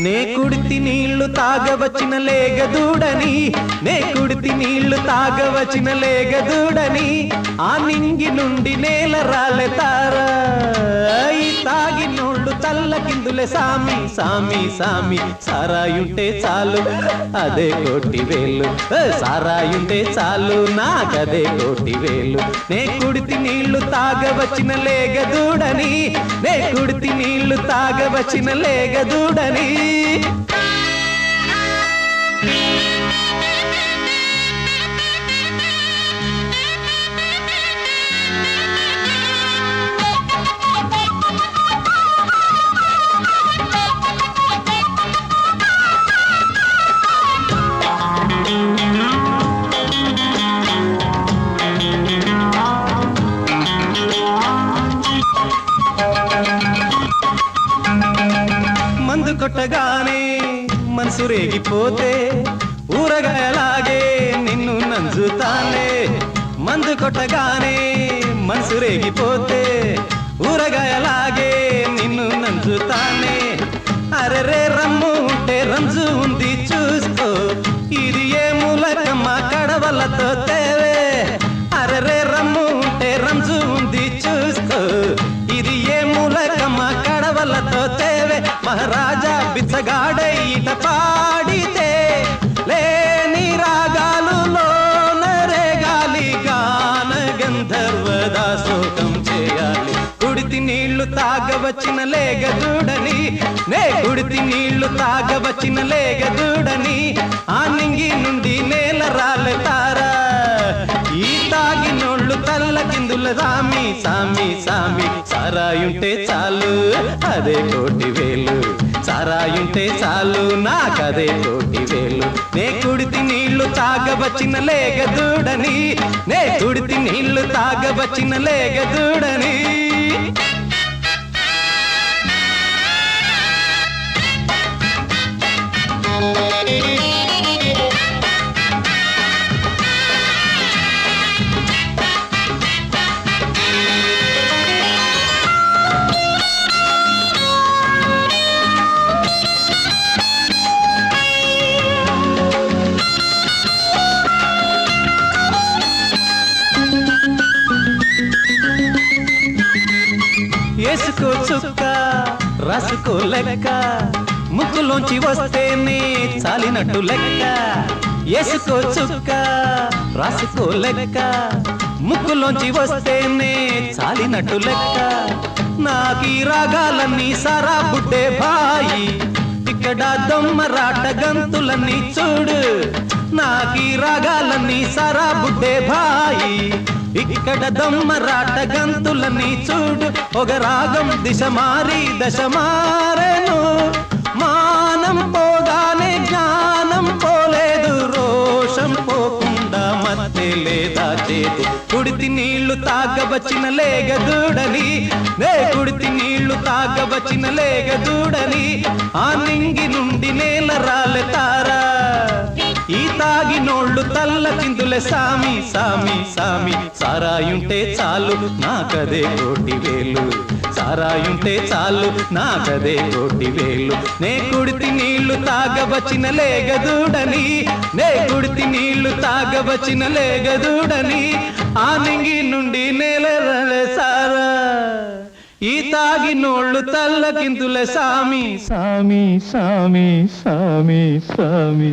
నే కుడితి నీళ్లు తాగవచ్చిన లేగదూడని, నే కుడితి నీళ్లు తాగవచ్చిన లేగదూడని, ఆ నింగి నుండి నేల రాలెతారా. ఈ తాగినోళ్ళు తల్ల కిందులే సామి సామి సామి, సారాయుంటే చాలు అదే కోటి వేలు, సారాయుంటే చాలు నాకదే కోటి వేలు. నే కుడితి నీళ్లు తాగవచ్చిన లేగదూడని, నే కుడితి నీళ్లు తాగవచ్చిన లేగదూడని. మందు కొట్టగానే మనసు రేగిపోతే ఊరగాయలాగే నిన్ను నంజుతానే. మందు కొట్టగానే మనసు రేగిపోతే ఊరగాయలాగే నిన్ను నంజుతానే. అరెరే రమ్ము ఉంటే రంజు ఉంది చూసుకో, ఇది ఏ మూలకమ్మ కడవలతో తేవే. అరెరే రమ్ము ఉంటే రంజు ఉంది చూసుకో, ఇది ఏ మూలకమ్మ కడవలతో తేవే. మహారాజా బిచ్చగాడై ఇట పాడితే లేని రాగాలులో నరేగాలి గాన గంధర్వదాసోకం చేయాలి. కుడితి నీళ్లు తాగవచ్చిన లేగదూడని, నే కుడితి నీళ్లు తాగవచ్చిన లేగదూడని, ఆ నింగి నుండి నేల రాలెతారా. ఈ తాగినోళ్ళు తల్ల కిందుల సామి సామి సామి, సారాయుంటే చాలు అదే కోటి వేలు, సారాయుంటే చాలు నాకదే కోటి వేలు. నే కుడితి నీళ్లు తాగవచ్చిన లేగదూడని, నే కుడితి నీళ్లు తాగవచ్చిన లేగదూడని. ఏసుకో చుక్క రాసుకో లెక్క, ముక్కులోంచి వస్తేనే చాలినట్టు లెక్క. ఏసుకో చుక్క రాసుకో లెక్క, ముక్కులోంచి వస్తేనే చాలినట్టు లెక్క. నాకీ రాగాలన్నీ సారా బుడ్డే బాయి, ఇక్కడ దొమ్మరాట గంతులన్నీ చూడు. నాకీ రాగాలన్నీ సారా బుడ్డే బాయి, ఇక్కడ దొమ్మరాట గంతులన్నీ చూడు. ఒక రాగం దిశ మారి దశ మారెను, మానం పోగానే జ్ఞానం పోలేదు, రోషం పోకుండా మధ్య లేదా చేదు. కుడితి నీళ్లు తాగవచ్చిన లేగదూడని, నే కుడితి నీళ్లు తాగవచ్చిన లేగదూడని, ఆ నింగి నుండి నేల రాలెతారా. ఈ తాగినోళ్ళు తల్ల కిందులే సామి సామి సామి, సారాయుంటే చాలు నాకదే కోటి వేలు, సారాయుంటే చాలు నాకదే కోటి వేలు. నే కుడితి నీళ్లు తాగవచ్చిన లేగదూడని, నే కుడితి నీళ్లు తాగవచ్చిన లేగదూడని, ఆ నింగి నుండి నేల సారా. ఈ తాగినోళ్ళు తల్ల కిందులే సామి సామి సామి సామి సామి.